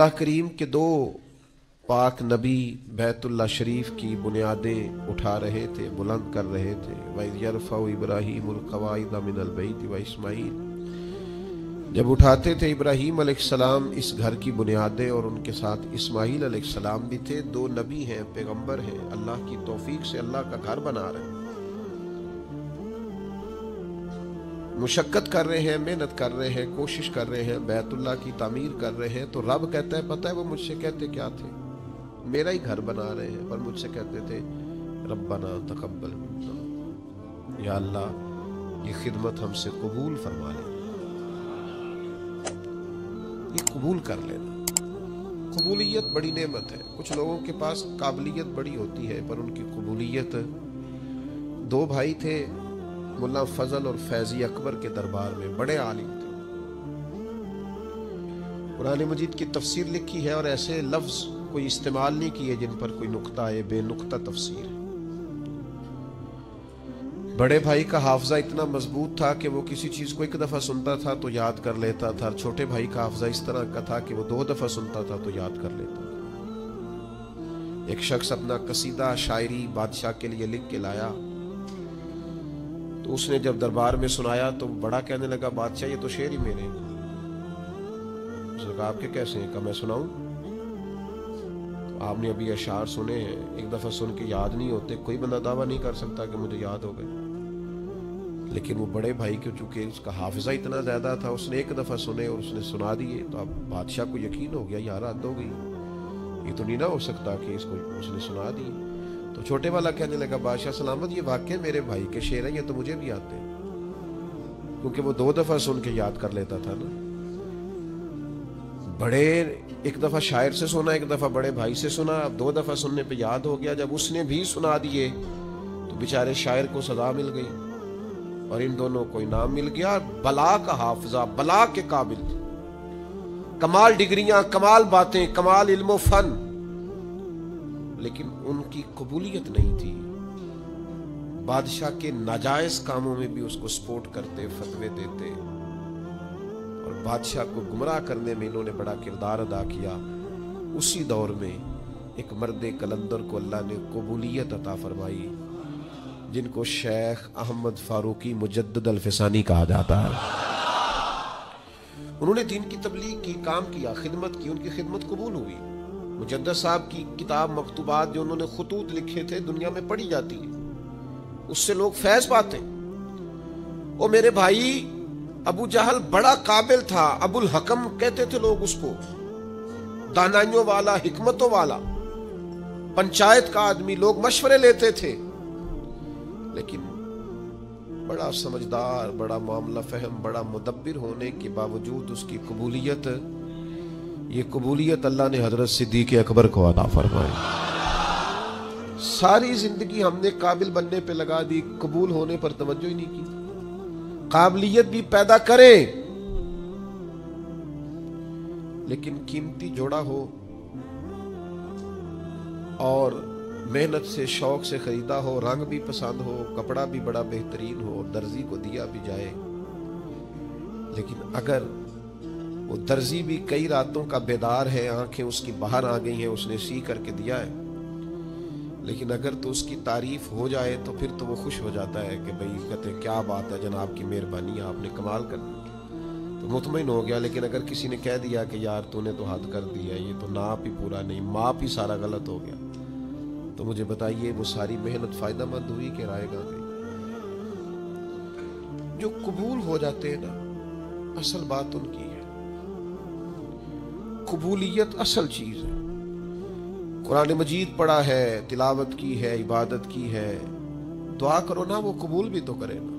اللہ کریم کے دو پاک نبی بیت اللہ شریف کی بنیادیں اٹھا رہے تھے، بلند کر رہے تھے۔ وَإِذْ يَرْفَعُ إِبْرَاهِيمُ الْقَوَاعِدَ مِنَ الْبَيْتِ وَإِسْمَاعِيلُ، جب اٹھاتے تھے ابراہیم علیہ السلام اس گھر کی بنیادیں، اور ان کے ساتھ اسماعیل علیہ السلام بھی تھے، دو نبی ہیں، پیغمبر ہیں، اللہ کی توفیق سے اللہ کا گھر بنا رہے ہیں، مشقت کر رہے ہیں، محنت کر رہے ہیں، کوشش کر رہے ہیں، بیت اللہ کی تعمیر کر رہے ہیں۔ تو رب کہتا ہے، پتہ ہے وہ مجھ سے کہتے کیا تھے؟ میرا ہی گھر بنا رہے ہیں، پر مجھ سے کہتے تھے ربنا تقبل منا، یا اللہ یہ خدمت ہم سے قبول فرما لے، یہ قبول کر لینا۔ قبولیت بڑی نعمت ہے۔ کچھ لوگوں کے پاس قابلیت بڑی ہوتی ہے پر ان کی قبولیت، دو بھائی تھے ملا فضل اور فیضی اکبر کے دربار میں، بڑے عالم تھے، قرآن مجید کی تفسیر لکھی ہے اور ایسے لفظ کوئی استعمال نہیں کیے جن پر کوئی نقطہ ہے، بے نقطہ تفسیر ہے۔ بڑے بھائی کا حافظہ اتنا مضبوط تھا کہ وہ کسی چیز کو ایک دفعہ سنتا تھا تو یاد کر لیتا تھا، چھوٹے بھائی کا حافظہ اس طرح کا تھا کہ وہ 2 دفعہ سنتا تھا تو یاد کر لیتا تھا۔ ایک شخص اپنا قصیدہ شاعری بادشاہ کے لیے لکھ کے لایا تو اس نے جب دربار میں سنایا تو بڑا کہنے لگا، بادشاہ یہ تو شعر ہی میرے ہیں۔ اس نے کہا آپ کے کیسے ہیں؟ کہا میں سناؤں؟ آپ نے ابھی اشعار سنے ہیں، ایک دفعہ سن کے یاد نہیں ہوتے، کوئی بندہ دعویٰ نہیں کر سکتا کہ مجھے یاد ہو گئے۔ لیکن وہ بڑے بھائی کو چونکہ اس کا حافظہ اتنا زیادہ تھا، اس نے ایک دفعہ سنے اور اس نے سنا دیے، تو اب بادشاہ کو یقین ہو گیا یار حد ہو گئی، یہ تو نہیں نہ ہو سکتا کہ اس کو اس نے سنا دی۔ تو چھوٹے والا کہنے لگا، بادشاہ سلامت یہ واقعی میرے بھائی کے شعر ہیں، یہ تو مجھے بھی آتے ہیں، کیونکہ وہ 2 دفعہ سن کے یاد کر لیتا تھا نا۔ بڑے ایک دفعہ شاعر سے سنا، ایک دفعہ بڑے بھائی سے سنا، اب 2 دفعہ سننے پہ یاد ہو گیا۔ جب اس نے بھی سنا دیے تو بیچارے شاعر کو سزا مل گئی اور ان دونوں کو انعام مل گیا۔ بلا کا حافظہ، بلا کے قابل، کمال ڈگریاں، کمال باتیں، کمال علم و فن، لیکن ان کی قبولیت نہیں تھی۔ بادشاہ کے ناجائز کاموں میں بھی اس کو سپورٹ کرتے، فتوے دیتے، اور بادشاہ کو گمراہ کرنے میں انہوں نے بڑا کردار ادا کیا۔ اسی دور میں ایک مرد کلندر کو اللہ نے قبولیت عطا فرمائی، جن کو شیخ احمد فاروقی مجدد الفسانی کہا جاتا ہے۔ انہوں نے دین کی تبلیغ کی، کام کیا، خدمت کی، ان کی خدمت قبول ہوئی۔ مجدد صاحب کی کتاب مکتوبات جو انہوں نے خطوط لکھے تھے دنیا میں پڑھی جاتی ہے، اس سے لوگ فیض پاتے۔ وہ میرے بھائی ابو جہل بڑا قابل تھا، ابو الحکم کہتے تھے لوگ اس کو، دانائیوں والا، حکمتوں والا، پنچایت کا آدمی، لوگ مشورے لیتے تھے، لیکن بڑا سمجھدار، بڑا معاملہ فہم، بڑا مدبر ہونے کے باوجود اس کی قبولیت، یہ قبولیت اللہ نے حضرت صدیق اکبر کو عطا فرمائی۔ ساری زندگی ہم نے قابل بننے پہ لگا دی، قبول ہونے پر توجہ ہی نہیں کی۔ قابلیت بھی پیدا کریں لیکن قیمتی جوڑا ہو اور محنت سے، شوق سے خریدا ہو، رنگ بھی پسند ہو، کپڑا بھی بڑا بہترین ہو، درزی کو دیا بھی جائے، لیکن اگر وہ درزی بھی کئی راتوں کا بیدار ہے، آنکھیں اس کی باہر آ گئی ہیں، اس نے سی کر کے دیا ہے، لیکن اگر تو اس کی تعریف ہو جائے تو پھر تو وہ خوش ہو جاتا ہے کہ بھئی کہتے ہیں کیا بات ہے جناب کی مہربانی، آپ نے کمال کر دی، تو مطمئن ہو گیا۔ لیکن اگر کسی نے کہہ دیا کہ یار تو نے تو حد کر دیا، یہ تو ناپ ہی پورا نہیں، ماپ ہی سارا غلط ہو گیا، تو مجھے بتائیے وہ ساری محنت فائدہ مند ہوئی کہ رائے گا گئی؟ جو قبول ہو جاتے ہیں نا، اصل بات ان کی ہے، قبولیت اصل چیز ہے۔ قرآن مجید پڑھا ہے، تلاوت کی ہے، عبادت کی ہے، دعا کرو نا، وہ قبول بھی تو کرے نا،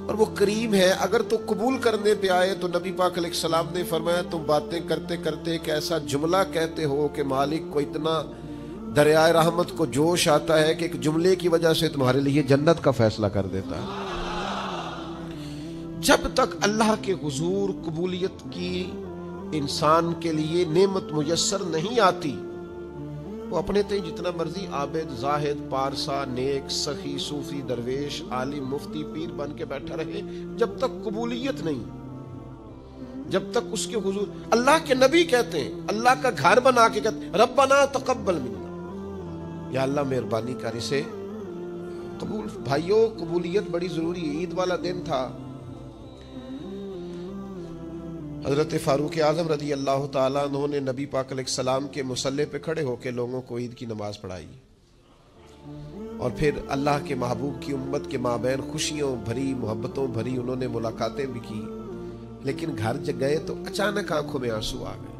اور وہ کریم ہے۔ اگر تو قبول کرنے پہ آئے تو نبی پاک علیہ السلام نے فرمایا تم باتیں کرتے کرتے ایک ایسا جملہ کہتے ہو کہ مالک کو اتنا دریائے رحمت کو جوش آتا ہے کہ ایک جملے کی وجہ سے تمہارے لیے جنت کا فیصلہ کر دیتا ہے۔ جب تک اللہ کے حضور قبولیت کی انسان کے لیے نعمت میسر نہیں آتی، وہ اپنے تئیں جتنا مرضی عابد، زاہد، پارسا، نیک، سخی، صوفی، درویش، عالم، مفتی، پیر بن کے بیٹھا رہے، جب تک قبولیت نہیں، جب تک اس کے حضور اللہ کے نبی کہتے ہیں، اللہ کا گھر بنا کے کہتے ہیں ربنا تقبل منا، یا اللہ مہربانی کر اسے قبول۔ بھائیوں قبولیت بڑی ضروری ہے۔ عید والا دن تھا، حضرت فاروق اعظم رضی اللہ تعالیٰ عنہ نے نبی پاک علیہ السلام کے مصلی پہ کھڑے ہو کے لوگوں کو عید کی نماز پڑھائی، اور پھر اللہ کے محبوب کی امت کے مابین خوشیوں بھری محبتوں بھری انہوں نے ملاقاتیں بھی کی، لیکن گھر گئے تو اچانک آنکھوں میں آنسو آ گئے،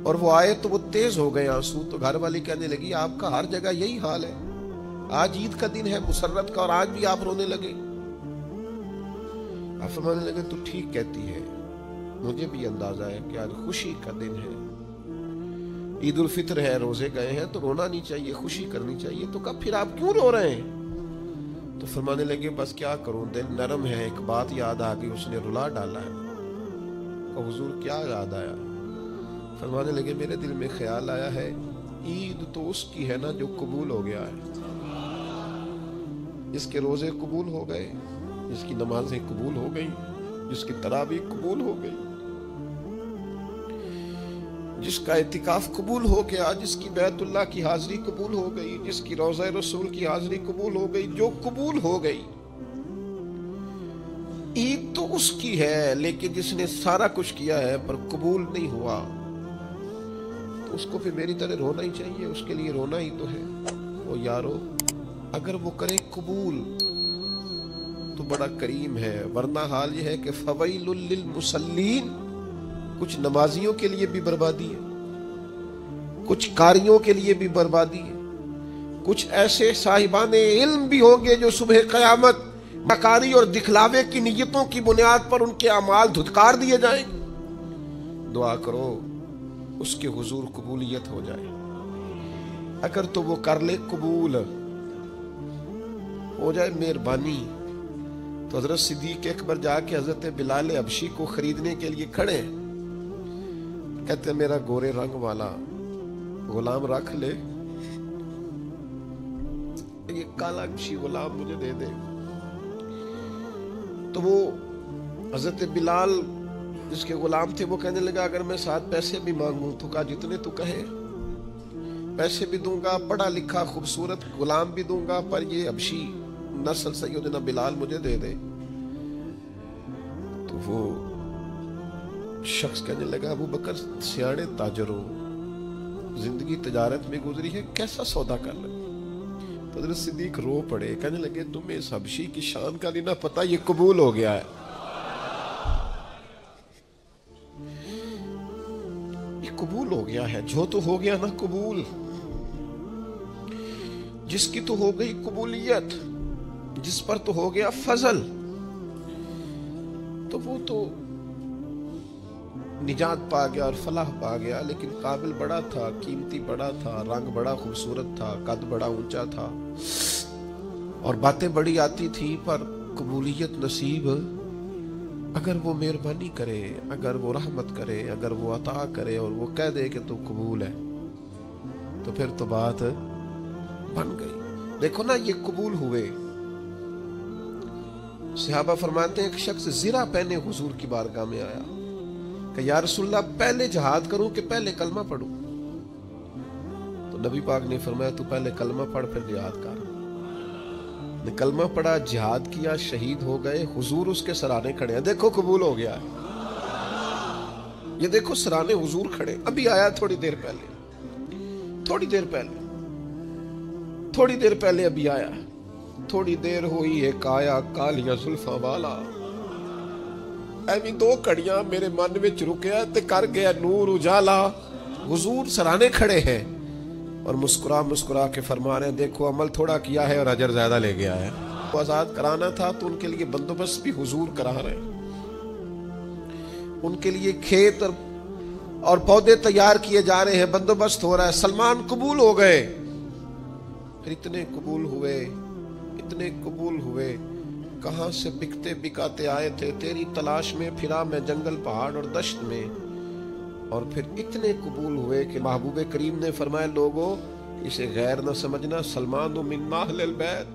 اور وہ آئے تو وہ تیز ہو گئے آنسو۔ تو گھر والی کہنے لگی آپ کا ہر جگہ یہی حال ہے، آج عید کا دن ہے مسرت کا اور آج بھی آپ رونے لگے۔ آپ فرمانے لگے تو ٹھیک کہتی ہے، مجھے بھی اندازہ ہے کہ آج خوشی کا دن ہے، عید الفطر ہے، روزے گئے ہیں تو رونا نہیں چاہیے، خوشی کرنی چاہیے۔ تو کب پھر آپ کیوں رو رہے ہیں؟ تو فرمانے لگے بس کیا کروں، دل نرم ہے، ایک بات یاد آ گئی، اس نے رلا ڈالا ہے۔ اور حضور کیا یاد آیا؟ فرمانے لگے میرے دل میں خیال آیا ہے عید تو اس کی ہے نا جو قبول ہو گیا ہے، جس کے روزے قبول ہو گئے، جس کی نمازیں قبول ہو گئی، جس کی تراویح قبول ہو گئی، جس کا اعتکاف قبول ہو گیا، جس کی بیت اللہ کی حاضری قبول ہو گئی، جس کی روضہ رسول کی حاضری قبول ہو گئی، جو قبول ہو گئی۔ عید تو اس کی ہے، لیکن جس نے سارا کچھ کیا ہے پر قبول نہیں ہوا، تو اس کو پھر میری طرح رونا ہی چاہیے، اس کے لیے رونا ہی تو ہے۔ وہ یارو اگر وہ کرے قبول تو بڑا کریم ہے، ورنہ حال یہ ہے کہ فویل للمصلین، کچھ نمازیوں کے لیے بھی بربادی ہے، کچھ قاریوں کے لیے بھی بربادی ہے، کچھ ایسے صاحبان علم بھی ہوں گے جو صبح قیامت نکاری اور دکھلاوے کی نیتوں کی بنیاد پر ان کے اعمال دھتکار دیے جائیں۔ دعا کرو اس کے حضور قبولیت ہو جائے، اگر تو وہ کر لے قبول ہو جائے مہربانی۔ تو حضرت صدیق اکبر جا کے حضرت بلال حبشی کو خریدنے کے لیے کھڑے، کہتے ہیں میرا گورے رنگ والا غلام رکھ لے، یہ کالا حبشی غلام مجھے دے دے۔ تو وہ حضرت بلال جس کے غلام تھے وہ کہنے لگا اگر میں 7 پیسے بھی مانگوں، تو کہا جتنے تو کہے، پیسے بھی دوں گا، پڑھا لکھا خوبصورت غلام بھی دوں گا، پر یہ حبشی نسل سیدنا بلال مجھے دے دے۔ تو وہ شخص کہنے لگا ابو بکر سیاڑے تاجر ہو، زندگی تجارت میں گزری ہے، کیسا سودا کر لے؟ تو حضرت صدیق رو پڑے، کہنے لگے تمہیں اس حبشی کی شان کا نہیں نہ پتا، یہ قبول ہو گیا ہے، یہ قبول ہو گیا ہے، جو تو ہو گیا نا قبول، جس کی تو ہو گئی قبولیت، جس پر تو ہو گیا فضل، تو وہ تو نجات پا گیا اور فلاح پا گیا۔ لیکن قابل بڑا تھا، قیمتی بڑا تھا، رنگ بڑا خوبصورت تھا، قد بڑا اونچا تھا، اور باتیں بڑی آتی تھی، پر قبولیت نصیب اگر وہ مہربانی کرے، اگر وہ رحمت کرے، اگر وہ عطا کرے اور وہ کہہ دے کہ تو قبول ہے، تو پھر تو بات بن گئی۔ دیکھو نا یہ قبول ہوئے۔ صحابہ فرماتے ہیں ایک شخص زرہ پہنے حضور کی بارگاہ میں آیا کہ یا رسول اللہ پہلے جہاد کروں کہ پہلے کلمہ پڑھوں؟ تو نبی پاک نے فرمایا تو پہلے کلمہ پڑھ پھر جہاد کر۔ نے کلمہ پڑھا، جہاد کیا، شہید ہو گئے، حضور اس کے سرانے کھڑے ہیں، دیکھو قبول ہو گیا ہے۔ یہ دیکھو سرانے حضور کھڑے، ابھی آیا تھوڑی دیر پہلے ابھی آیا، تھوڑی دیر ہوئی ہے آیا کالیاں زلفاں والا، ایویں 2 کڑیاں میرے من وچ رکیا تے کر گیا نور اجالا۔ حضور سرانے کھڑے ہیں اور مسکرا کے فرما رہے ہیں دیکھو عمل تھوڑا کیا ہے اور اجر زیادہ لے گیا ہے۔ آزاد کرانا تھا تو ان کے لیے بندوبست بھی حضور کرا رہے ہیں، ان کے لیے کھیت اور پودے تیار کیے جا رہے ہیں، بندوبست ہو رہا ہے۔ سلمان قبول ہو گئے، پھر اتنے قبول ہوئے، کہاں سے بکتے بکاتے آئے تھے، تیری تلاش میں پھرا میں جنگل پہاڑ اور دشت میں، اور پھر اتنے قبول ہوئے کہ محبوب کریم نے فرمایا لوگوں اسے غیر نہ سمجھنا، سلمان من اہل البیت،